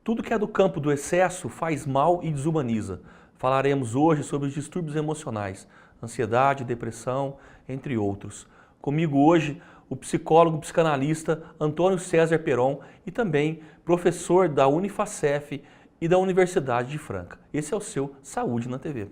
Tudo que é do campo do excesso faz mal e desumaniza. Falaremos hoje sobre os distúrbios emocionais, ansiedade, depressão, entre outros. Comigo hoje, o psicólogo psicanalista Antônio César Peron e também professor da Unifacef e da Universidade de Franca. Esse é o seu Saúde na TV.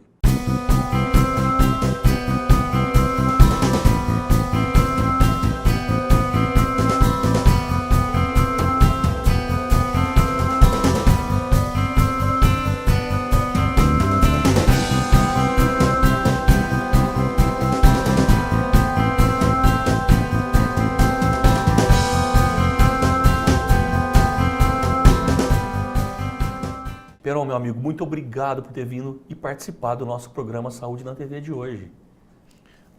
Peron, meu amigo, muito obrigado por ter vindo e participado do nosso programa Saúde na TV de hoje.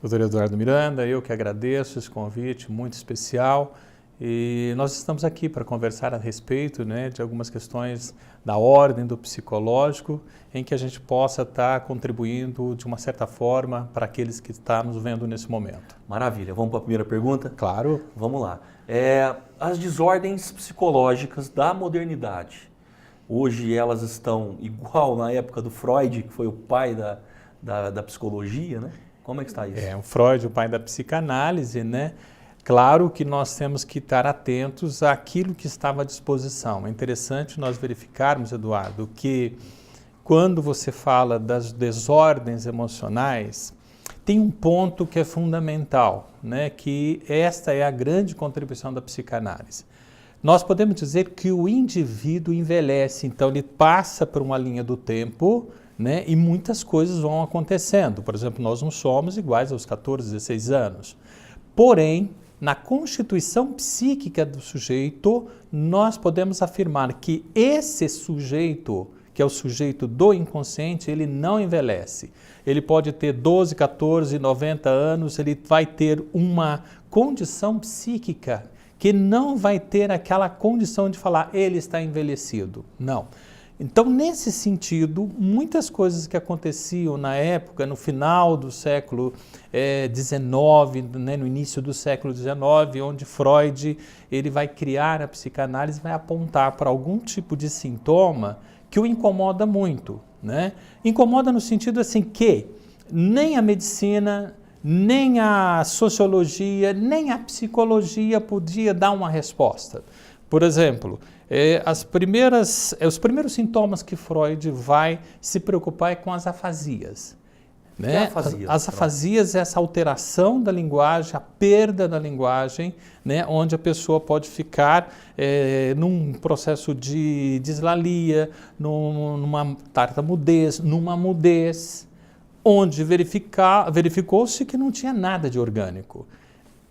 Doutor Eduardo Miranda, eu que agradeço esse convite muito especial e nós estamos aqui para conversar a respeito, de algumas questões da ordem do psicológico em que a gente possa estar contribuindo de uma certa forma para aqueles que estão nos vendo nesse momento. Maravilha, vamos para a primeira pergunta? Claro. Vamos lá. As desordens psicológicas da modernidade. Hoje elas estão igual na época do Freud, que foi o pai da psicologia, né? Como é que está isso? O Freud, o pai da psicanálise, né? Claro que nós temos que estar atentos àquilo que estava à disposição. É interessante nós verificarmos, Eduardo, que quando você fala das desordens emocionais, tem um ponto que é fundamental, né? Que esta é a grande contribuição da psicanálise. Nós podemos dizer que o indivíduo envelhece, então ele passa por uma linha do tempo, e muitas coisas vão acontecendo. Por exemplo, nós não somos iguais aos 14, 16 anos. Porém, na constituição psíquica do sujeito, nós podemos afirmar que esse sujeito, que é o sujeito do inconsciente, ele não envelhece. Ele pode ter 12, 14, 90 anos, ele vai ter uma condição psíquica que não vai ter aquela condição de falar, ele está envelhecido. Não. Então, nesse sentido, muitas coisas que aconteciam na época, no final do século XIX, no início do século XIX, onde Freud ele vai criar a psicanálise, vai apontar para algum tipo de sintoma que o incomoda muito. Incomoda no sentido assim que nem a medicina, nem a sociologia, nem a psicologia podia dar uma resposta. Por exemplo, os primeiros sintomas que Freud vai se preocupar é com as afasias. Que é afasia? As afasias é essa alteração da linguagem, a perda da linguagem, onde a pessoa pode ficar num processo de dislalia, numa tartamudez, numa mudez, onde verificou-se que não tinha nada de orgânico.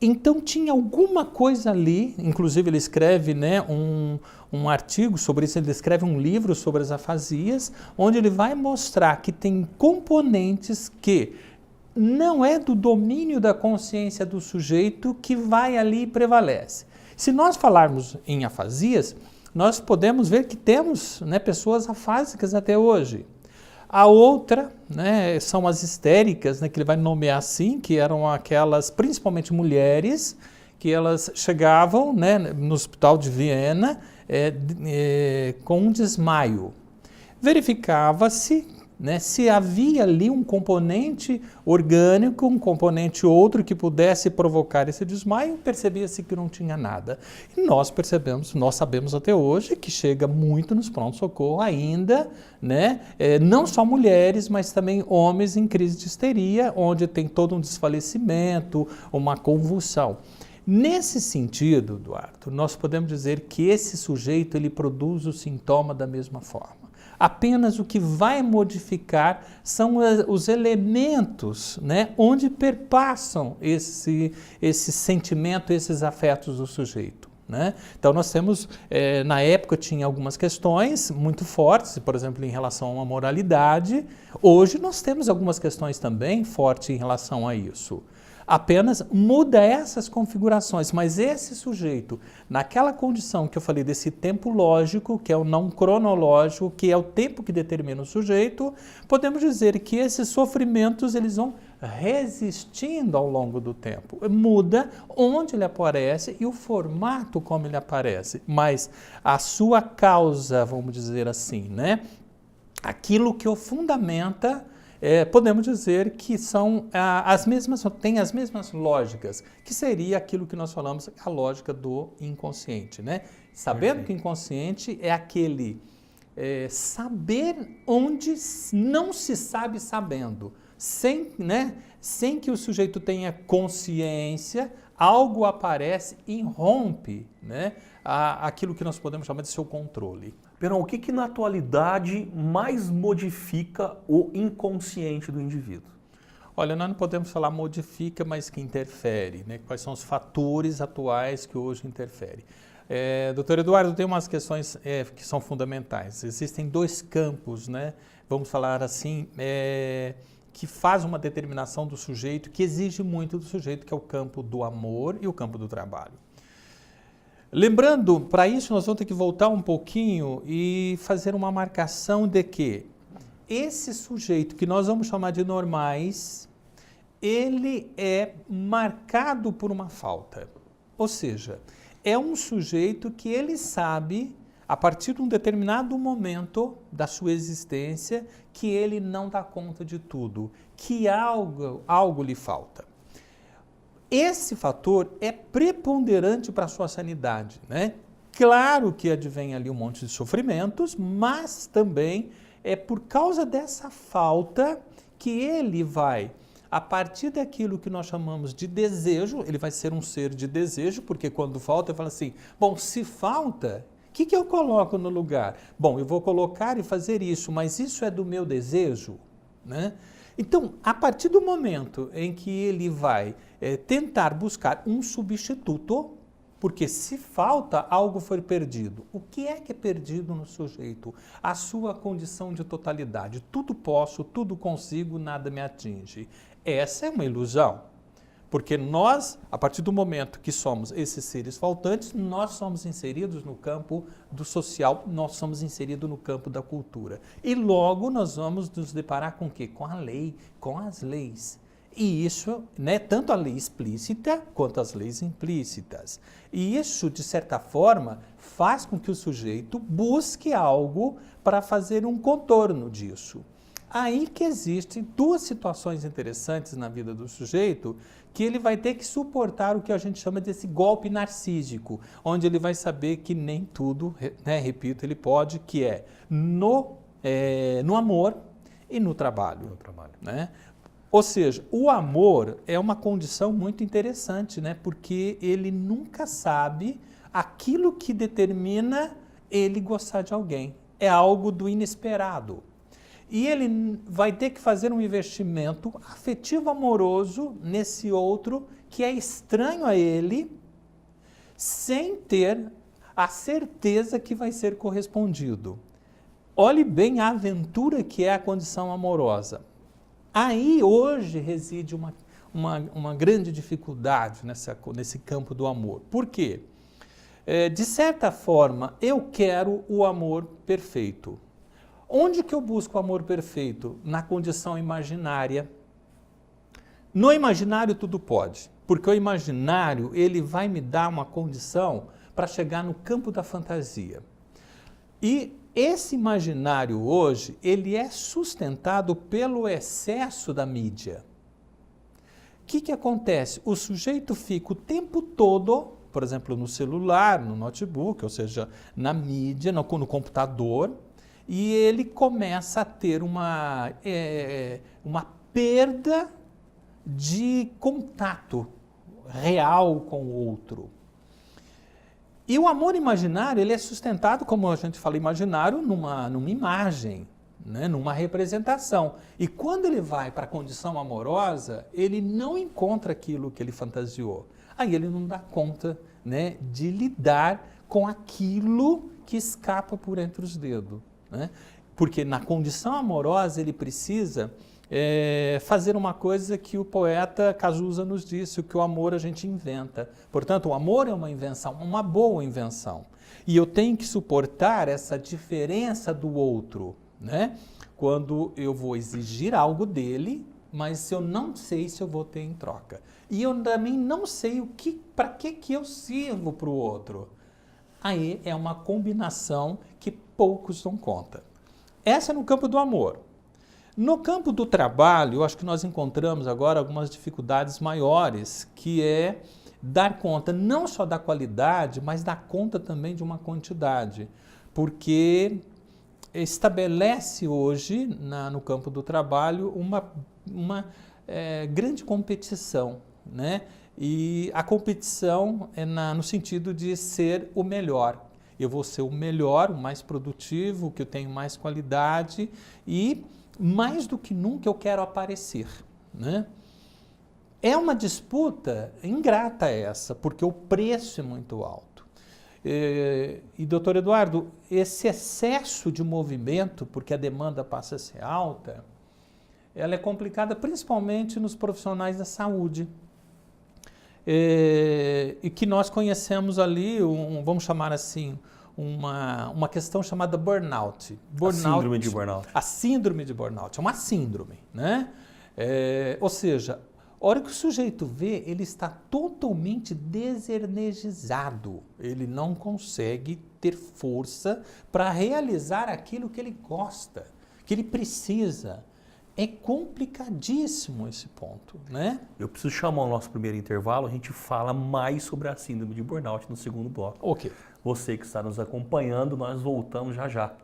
Então tinha alguma coisa ali, inclusive ele escreve um artigo sobre isso, ele escreve um livro sobre as afasias, onde ele vai mostrar que tem componentes que não é do domínio da consciência do sujeito que vai ali e prevalece. Se nós falarmos em afasias, nós podemos ver que temos pessoas afásicas até hoje. A outra, são as histéricas, que ele vai nomear assim, que eram aquelas, principalmente mulheres, que elas chegavam no hospital de Viena com um desmaio. Verificava-se se havia ali um componente orgânico, um componente outro que pudesse provocar esse desmaio, percebia-se que não tinha nada. E nós sabemos até hoje que chega muito nos pronto-socorro ainda, não só mulheres, mas também homens em crise de histeria, onde tem todo um desfalecimento, uma convulsão. Nesse sentido, Eduardo, nós podemos dizer que esse sujeito ele produz o sintoma da mesma forma. Apenas o que vai modificar são os elementos onde perpassam esse sentimento, esses afetos do sujeito. Então nós temos, na época tinha algumas questões muito fortes, por exemplo, em relação à moralidade. Hoje nós temos algumas questões também fortes em relação a isso. Apenas muda essas configurações, mas esse sujeito, naquela condição que eu falei desse tempo lógico, que é o não cronológico, que é o tempo que determina o sujeito, podemos dizer que esses sofrimentos eles vão resistindo ao longo do tempo. Muda onde ele aparece e o formato como ele aparece, mas a sua causa, vamos dizer assim, né? Aquilo que o fundamenta, podemos dizer que são tem as mesmas lógicas, que seria aquilo que nós falamos, a lógica do inconsciente, né? Sabendo que o inconsciente é aquele saber onde não se sabe sabendo, sem que o sujeito tenha consciência, algo aparece e rompe, né, aquilo que nós podemos chamar de seu controle. Perão, o que na atualidade mais modifica o inconsciente do indivíduo? Olha, nós não podemos falar modifica, mas que interfere, né? Quais são os fatores atuais que hoje interferem? Doutor Eduardo, tem umas questões que são fundamentais. Existem dois campos, né? Vamos falar assim, que faz uma determinação do sujeito, que exige muito do sujeito, que é o campo do amor e o campo do trabalho. Lembrando, para isso nós vamos ter que voltar um pouquinho e fazer uma marcação de que esse sujeito, que nós vamos chamar de normais, ele é marcado por uma falta. Ou seja, é um sujeito que ele sabe, a partir de um determinado momento da sua existência, que ele não dá conta de tudo, que algo lhe falta. Esse fator é preponderante para a sua sanidade, né? Claro que advém ali um monte de sofrimentos, mas também é por causa dessa falta que ele vai, a partir daquilo que nós chamamos de desejo, ele vai ser um ser de desejo, porque quando falta, ele fala assim, bom, se falta, o que eu coloco no lugar? Bom, eu vou colocar e fazer isso, mas isso é do meu desejo, né? Então, a partir do momento em que ele vai tentar buscar um substituto, porque se falta, algo foi perdido. O que é perdido no sujeito? A sua condição de totalidade. Tudo posso, tudo consigo, nada me atinge. Essa é uma ilusão, porque nós, a partir do momento que somos esses seres faltantes, nós somos inseridos no campo do social, nós somos inseridos no campo da cultura. E logo nós vamos nos deparar com o quê? Com a lei, com as leis. E isso, né, tanto a lei explícita quanto as leis implícitas. E isso, de certa forma, faz com que o sujeito busque algo para fazer um contorno disso. Aí que existem duas situações interessantes na vida do sujeito, que ele vai ter que suportar o que a gente chama desse golpe narcísico, onde ele vai saber que nem tudo, né, repito, ele pode, que é no amor e no trabalho. Né? Ou seja, o amor é uma condição muito interessante, né? Porque ele nunca sabe aquilo que determina ele gostar de alguém. É algo do inesperado. E ele vai ter que fazer um investimento afetivo amoroso nesse outro que é estranho a ele, sem ter a certeza que vai ser correspondido. Olhe bem a aventura que é a condição amorosa. Aí hoje reside uma grande dificuldade nesse campo do amor. Por quê? De certa forma, eu quero o amor perfeito. Onde que eu busco o amor perfeito? Na condição imaginária. No imaginário tudo pode, porque o imaginário ele vai me dar uma condição para chegar no campo da fantasia. E esse imaginário hoje, ele é sustentado pelo excesso da mídia. O que acontece? O sujeito fica o tempo todo, por exemplo, no celular, no notebook, ou seja, na mídia, no computador, e ele começa a ter uma perda de contato real com o outro. E o amor imaginário, ele é sustentado, como a gente fala, imaginário, numa imagem, né? Numa representação. E quando ele vai para a condição amorosa, ele não encontra aquilo que ele fantasiou. Aí ele não dá conta, né, de lidar com aquilo que escapa por entre os dedos. Né? Porque na condição amorosa ele precisa fazer uma coisa que o poeta Cazuza nos disse, que o amor a gente inventa. Portanto, o amor é uma invenção, uma boa invenção. E eu tenho que suportar essa diferença do outro, né? Quando eu vou exigir algo dele, mas eu não sei se eu vou ter em troca. E eu também não sei para que eu sirvo para o outro. Aí é uma combinação que poucos dão conta. Essa é no campo do amor. No campo do trabalho, eu acho que nós encontramos agora algumas dificuldades maiores, que é dar conta não só da qualidade, mas dar conta também de uma quantidade. Porque estabelece hoje, no campo do trabalho, uma grande competição, né? E a competição é no sentido de ser o melhor. Eu vou ser o melhor, o mais produtivo, que eu tenho mais qualidade e, mais do que nunca, eu quero aparecer, né? É uma disputa ingrata essa, porque o preço é muito alto. E, doutor Eduardo, esse excesso de movimento, porque a demanda passa a ser alta, ela é complicada principalmente nos profissionais da saúde. E que nós conhecemos ali, vamos chamar assim, uma questão chamada burnout. A síndrome de burnout. A síndrome de burnout, é uma síndrome, né? Ou seja, a hora que o sujeito vê, ele está totalmente desenergizado. Ele não consegue ter força para realizar aquilo que ele gosta, que ele precisa. É complicadíssimo esse ponto, né? Eu preciso chamar o nosso primeiro intervalo, a gente fala mais sobre a síndrome de burnout no segundo bloco. Ok. Você que está nos acompanhando, nós voltamos já já.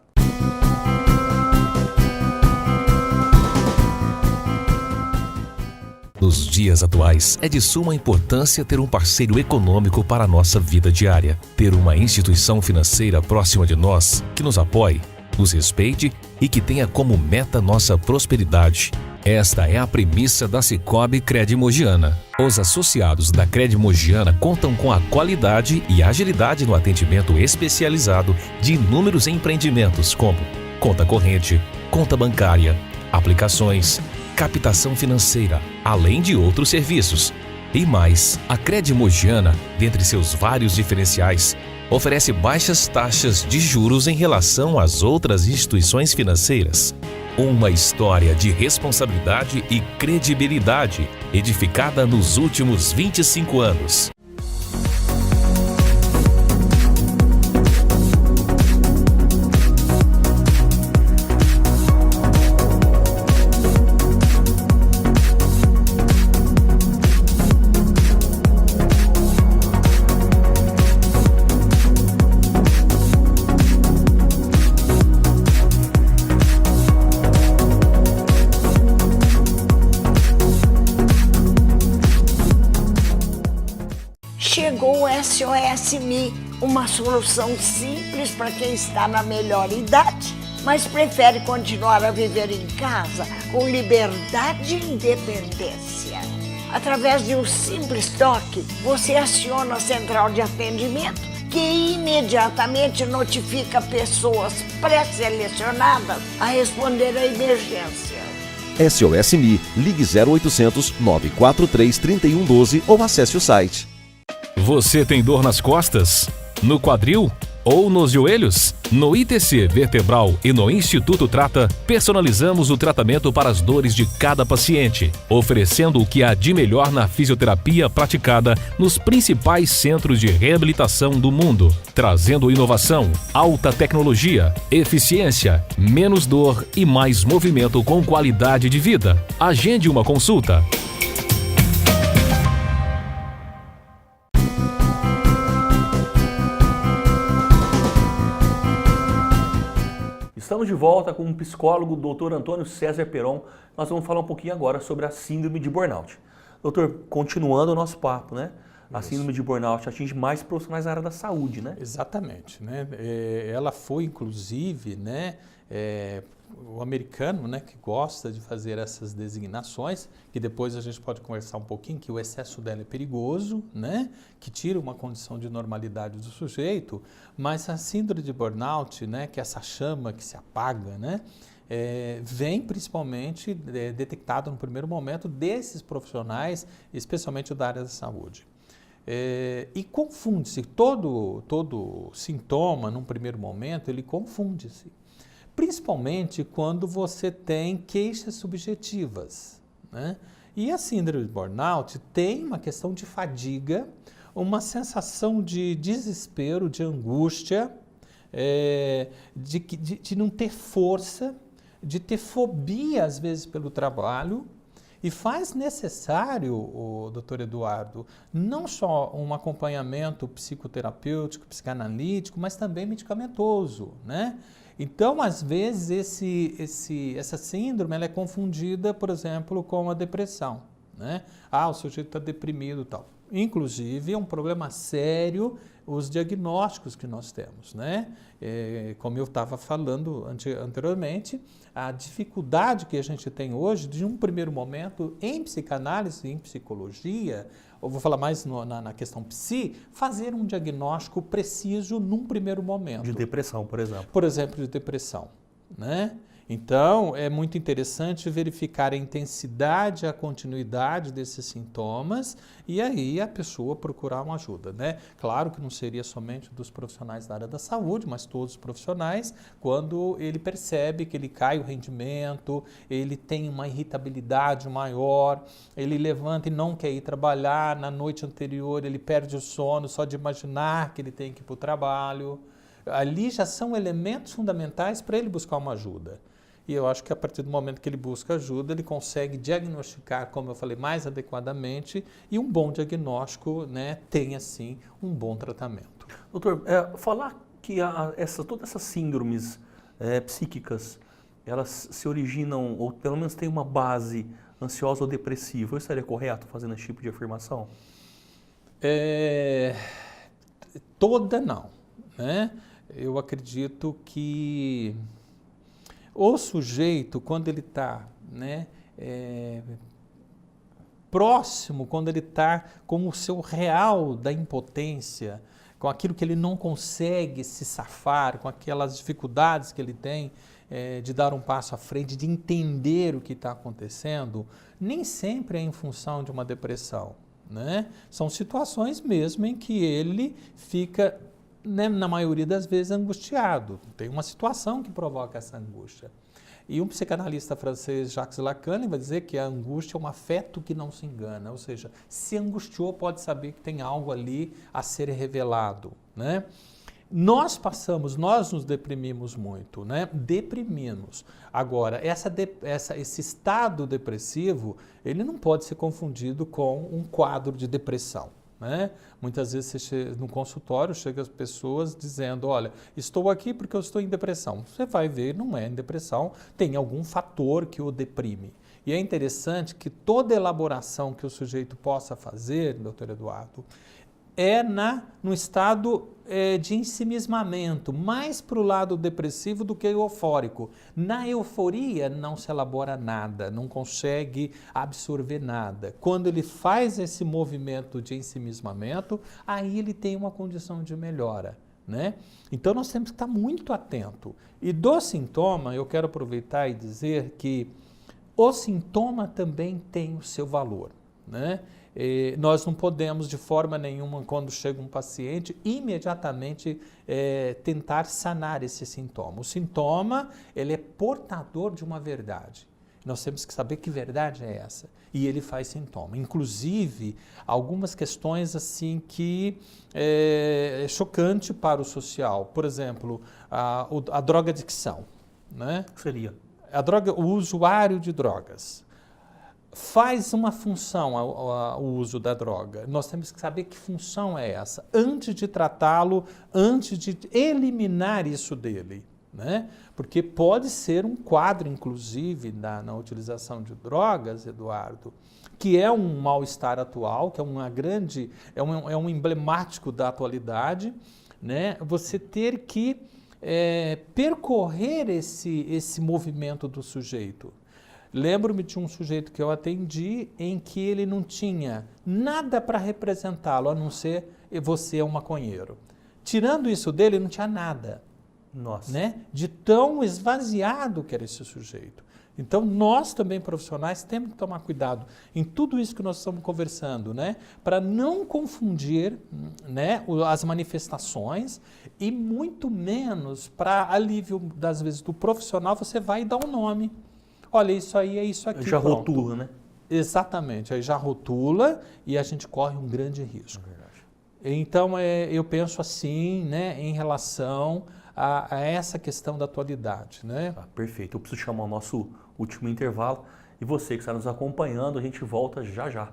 Nos dias atuais, é de suma importância ter um parceiro econômico para a nossa vida diária. Ter uma instituição financeira próxima de nós, que nos apoie, nos respeite e que tenha como meta nossa prosperidade. Esta é a premissa da Sicoob Cred Mogiana. Os associados da Cred Mogiana contam com a qualidade e agilidade no atendimento especializado de inúmeros empreendimentos como conta corrente, conta bancária, aplicações, captação financeira, além de outros serviços. E mais, a Cred Mogiana, dentre seus vários diferenciais, oferece baixas taxas de juros em relação às outras instituições financeiras. Uma história de responsabilidade e credibilidade, edificada nos últimos 25 anos. Chegou o SOS Me, uma solução simples para quem está na melhor idade, mas prefere continuar a viver em casa com liberdade e independência. Através de um simples toque, você aciona a central de atendimento, que imediatamente notifica pessoas pré-selecionadas a responder à emergência. SOS Me, ligue 0800 943 3112 ou acesse o site. Você tem dor nas costas? No quadril? Ou nos joelhos? No ITC Vertebral e no Instituto Trata, personalizamos o tratamento para as dores de cada paciente, oferecendo o que há de melhor na fisioterapia praticada nos principais centros de reabilitação do mundo, trazendo inovação, alta tecnologia, eficiência, menos dor e mais movimento com qualidade de vida. Agende uma consulta. Estamos de volta com o psicólogo Dr. Antônio César Peron. Nós vamos falar um pouquinho agora sobre a síndrome de burnout. Doutor, continuando o nosso papo, né? A síndrome de burnout atinge mais profissionais na área da saúde, né? Exatamente, né? Ela foi, inclusive, né, o americano, né, que gosta de fazer essas designações, que depois a gente pode conversar um pouquinho, que o excesso dela é perigoso, né, que tira uma condição de normalidade do sujeito, mas a síndrome de burnout, né, que é essa chama que se apaga, né, vem principalmente detectado no primeiro momento desses profissionais, especialmente da área da saúde. E confunde-se, todo sintoma, num primeiro momento, ele confunde-se. Principalmente quando você tem queixas subjetivas, né? E a síndrome de burnout tem uma questão de fadiga, uma sensação de desespero, de angústia, de não ter força, de ter fobia, às vezes, pelo trabalho, e faz necessário, o doutor Eduardo, não só um acompanhamento psicoterapêutico, psicanalítico, mas também medicamentoso, né? Então, às vezes, essa síndrome ela é confundida, por exemplo, com a depressão, né? Ah, o sujeito está deprimido e tal. Inclusive, é um problema sério os diagnósticos que nós temos, né? Como eu estava falando anteriormente, a dificuldade que a gente tem hoje, de um primeiro momento, em psicanálise, em psicologia, eu vou falar mais na questão psi, fazer um diagnóstico preciso num primeiro momento. De depressão, por exemplo. Por exemplo, de depressão, né? Então, é muito interessante verificar a intensidade, a continuidade desses sintomas e aí a pessoa procurar uma ajuda, né? Claro que não seria somente dos profissionais da área da saúde, mas todos os profissionais, quando ele percebe que ele cai o rendimento, ele tem uma irritabilidade maior, ele levanta e não quer ir trabalhar, na noite anterior ele perde o sono só de imaginar que ele tem que ir para o trabalho. Ali já são elementos fundamentais para ele buscar uma ajuda. E eu acho que a partir do momento que ele busca ajuda, ele consegue diagnosticar, como eu falei, mais adequadamente, e um bom diagnóstico, né, tem, assim, um bom tratamento. Doutor, falar que todas essas síndromes psíquicas, elas se originam, ou pelo menos têm uma base ansiosa ou depressiva, eu estaria correto fazendo esse tipo de afirmação? Toda não, né? Eu acredito que o sujeito, quando ele está, né, próximo, quando ele está com o seu real da impotência, com aquilo que ele não consegue se safar, com aquelas dificuldades que ele tem de dar um passo à frente, de entender o que está acontecendo, nem sempre é em função de uma depressão, né? São situações mesmo em que ele fica, né, na maioria das vezes, angustiado. Tem uma situação que provoca essa angústia. E um psicanalista francês, Jacques Lacan, vai dizer que a angústia é um afeto que não se engana, ou seja, se angustiou, pode saber que tem algo ali a ser revelado, né? Nós nos deprimimos muito, né? Deprimimos. Agora, esse estado depressivo, ele não pode ser confundido com um quadro de depressão, né? Muitas vezes no consultório chegam as pessoas dizendo, olha, estou aqui porque eu estou em depressão. Você vai ver, não é em depressão, tem algum fator que o deprime. E é interessante que toda elaboração que o sujeito possa fazer, doutor Eduardo, é no estado de ensimismamento, mais para o lado depressivo do que eufórico. Na euforia não se elabora nada, não consegue absorver nada. Quando ele faz esse movimento de ensimismamento, aí ele tem uma condição de melhora, né? Então nós temos que estar muito atento. E do sintoma, eu quero aproveitar e dizer que o sintoma também tem o seu valor, né? Nós não podemos de forma nenhuma, quando chega um paciente, imediatamente tentar sanar esse sintoma. O sintoma, ele é portador de uma verdade. Nós temos que saber que verdade é essa. E ele faz sintoma. Inclusive, algumas questões assim que é chocante para o social. Por exemplo, a drogadicção, né? O que seria? O usuário de drogas. Faz uma função o uso da droga. Nós temos que saber que função é essa, antes de tratá-lo, antes de eliminar isso dele, né? Porque pode ser um quadro, inclusive, na utilização de drogas, Eduardo, que é um mal-estar atual, que é um emblemático da atualidade, né? Você ter que percorrer esse movimento do sujeito. Lembro-me de um sujeito que eu atendi em que ele não tinha nada para representá-lo, a não ser você é um maconheiro. Tirando isso dele, não tinha nada. Nossa. Né? De tão esvaziado que era esse sujeito. Então, nós também, profissionais, temos que tomar cuidado em tudo isso que nós estamos conversando, né? Para não confundir, né, as manifestações e muito menos para alívio, das vezes, do profissional, você vai dar um nome. Olha, isso aí é isso aqui. Já pronto. rotula, né? Exatamente, aí já rotula e a gente corre um grande risco. Então, eu penso assim, né, em relação a essa questão da atualidade, né? Perfeito, eu preciso chamar o nosso último intervalo e você que está nos acompanhando, a gente volta já já.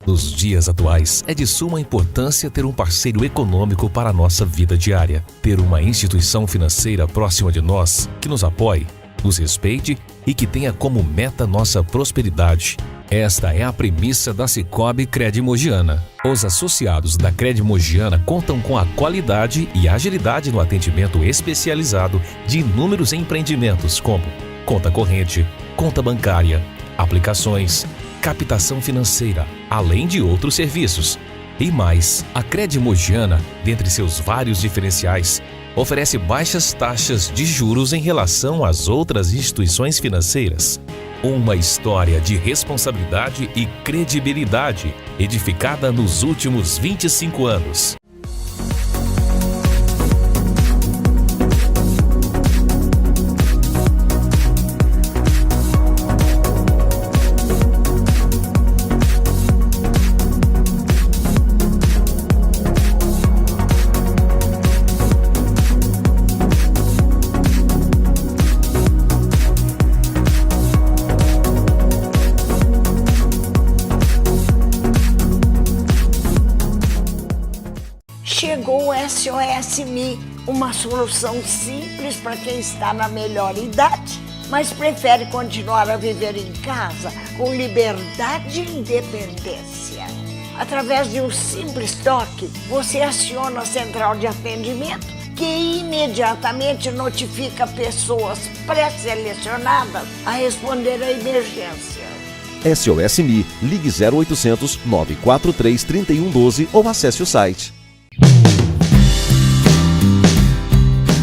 Nos dias atuais, é de suma importância ter um parceiro econômico para a nossa vida diária. Ter uma instituição financeira próxima de nós, que nos apoie, nos respeite e que tenha como meta nossa prosperidade. Esta é a premissa da Sicoob Cred Mogiana. Os associados da Cred Mogiana contam com a qualidade e agilidade no atendimento especializado de inúmeros empreendimentos como conta corrente, conta bancária, aplicações, captação financeira, além de outros serviços. E mais, a Cred Mogiana, dentre seus vários diferenciais, oferece baixas taxas de juros em relação às outras instituições financeiras. Uma história de responsabilidade e credibilidade, edificada nos últimos 25 anos. Chegou o SOS Me, uma solução simples para quem está na melhor idade, mas prefere continuar a viver em casa com liberdade e independência. Através de um simples toque, você aciona a central de atendimento, que imediatamente notifica pessoas pré-selecionadas a responder à emergência. SOS Me, ligue 0800 943 3112 ou acesse o site.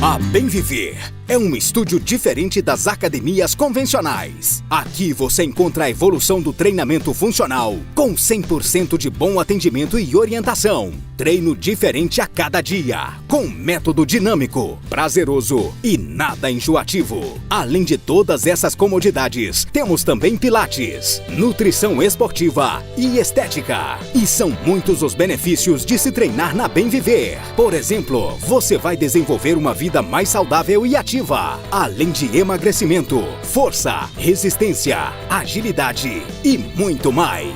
A Bem Viver é um estúdio diferente das academias convencionais. Aqui você encontra a evolução do treinamento funcional, com 100% de bom atendimento e orientação. Treino diferente a cada dia, com método dinâmico, prazeroso e nada enjoativo. Além de todas essas comodidades, temos também pilates, nutrição esportiva e estética. E são muitos os benefícios de se treinar na Bem Viver. Por exemplo, você vai desenvolver uma vida mais saudável e ativa, além de emagrecimento, força, resistência, agilidade e muito mais.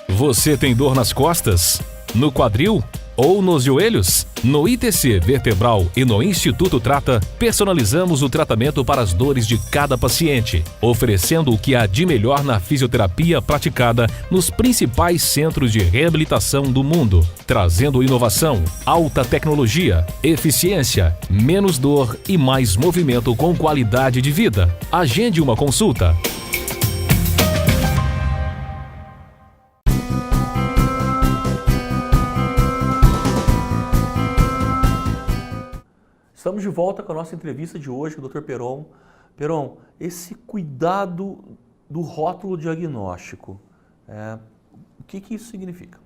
Você tem dor nas costas? No quadril? Ou nos joelhos? No ITC Vertebral e no Instituto Trata, personalizamos o tratamento para as dores de cada paciente, oferecendo o que há de melhor na fisioterapia praticada nos principais centros de reabilitação do mundo, trazendo inovação, alta tecnologia, eficiência, menos dor e mais movimento com qualidade de vida. Agende uma consulta. Estamos de volta com a nossa entrevista de hoje com o Dr. Peron. Peron, esse cuidado do rótulo diagnóstico, o que isso significa?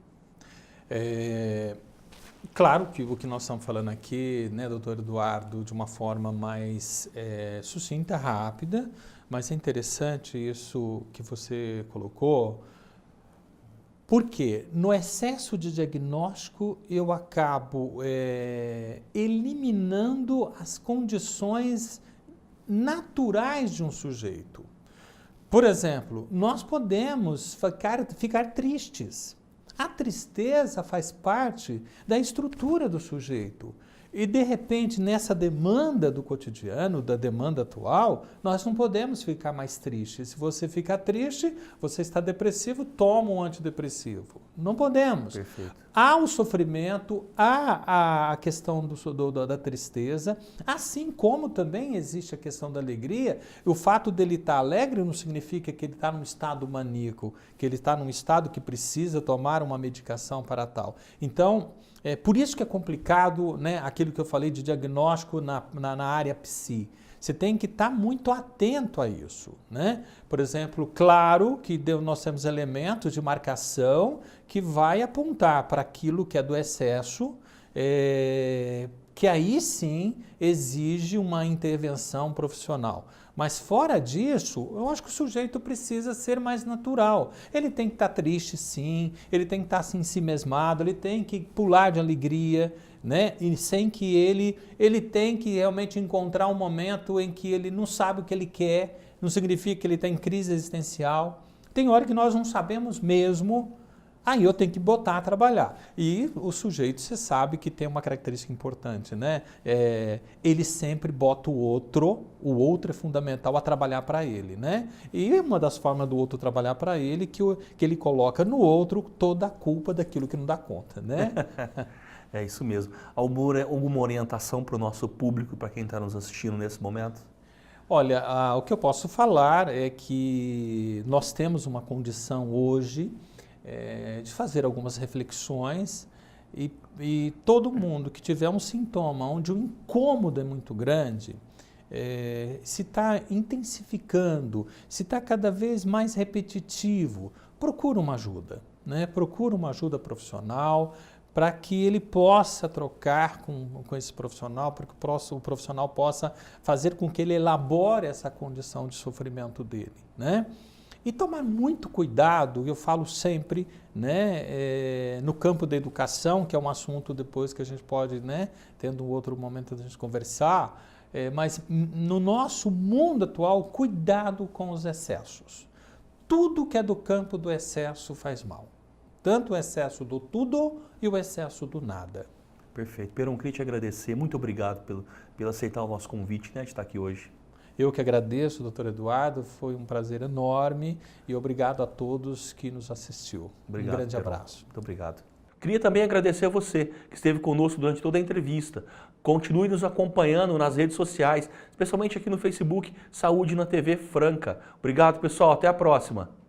Claro que o que nós estamos falando aqui, né, doutor Eduardo, de uma forma mais sucinta, rápida, mas é interessante isso que você colocou, porque no excesso de diagnóstico eu acabo eliminando as condições naturais de um sujeito. Por exemplo, nós podemos ficar tristes. A tristeza faz parte da estrutura do sujeito. E, de repente, nessa demanda do cotidiano, da demanda atual, nós não podemos ficar mais tristes. Se você ficar triste, você está depressivo, toma um antidepressivo. Não podemos. Perfeito. Há o sofrimento, há a questão da tristeza, assim como também existe a questão da alegria. O fato dele estar alegre não significa que ele está num estado maníaco, que ele está num estado que precisa tomar uma medicação para tal. Então, por isso que é complicado, né, aquilo que eu falei de diagnóstico na área psi. Você tem que estar muito atento a isso, né? Por exemplo, claro que nós temos elementos de marcação que vai apontar para aquilo que é do excesso que aí sim exige uma intervenção profissional. Mas fora disso, eu acho que o sujeito precisa ser mais natural. Ele tem que estar triste, sim, ele tem que estar assim, ensimesmado, ele tem que pular de alegria, né? E sem que ele tem que realmente encontrar um momento em que ele não sabe o que ele quer, não significa que ele está em crise existencial. Tem hora que nós não sabemos mesmo. Aí eu tenho que botar a trabalhar. E o sujeito, você sabe que tem uma característica importante, né? Ele sempre bota o outro é fundamental a trabalhar para ele, né? E uma das formas do outro trabalhar para ele que ele coloca no outro toda a culpa daquilo que não dá conta, né? É isso mesmo. Alguma orientação para o nosso público, para quem está nos assistindo nesse momento? Olha, o que eu posso falar é que nós temos uma condição hoje de fazer algumas reflexões e todo mundo que tiver um sintoma onde o incômodo é muito grande, se está intensificando, se está cada vez mais repetitivo, procura uma ajuda, né? Procura uma ajuda profissional para que ele possa trocar com esse profissional, para que o profissional possa fazer com que ele elabore essa condição de sofrimento dele, né? E tomar muito cuidado, eu falo sempre, né, no campo da educação, que é um assunto depois que a gente pode, né, tendo um outro momento da gente conversar, mas no nosso mundo atual, cuidado com os excessos. Tudo que é do campo do excesso faz mal. Tanto o excesso do tudo e o excesso do nada. Perfeito. Peron, queria te agradecer. Muito obrigado pelo aceitar o nosso convite, né, de estar aqui hoje. Eu que agradeço, doutor Eduardo, foi um prazer enorme e obrigado a todos que nos assistiu. Obrigado, um grande Peron. abraço. Muito obrigado. Queria também agradecer a você que esteve conosco durante toda a entrevista. Continue nos acompanhando nas redes sociais, especialmente aqui no Facebook, Saúde na TV Franca. Obrigado, pessoal. Até a próxima.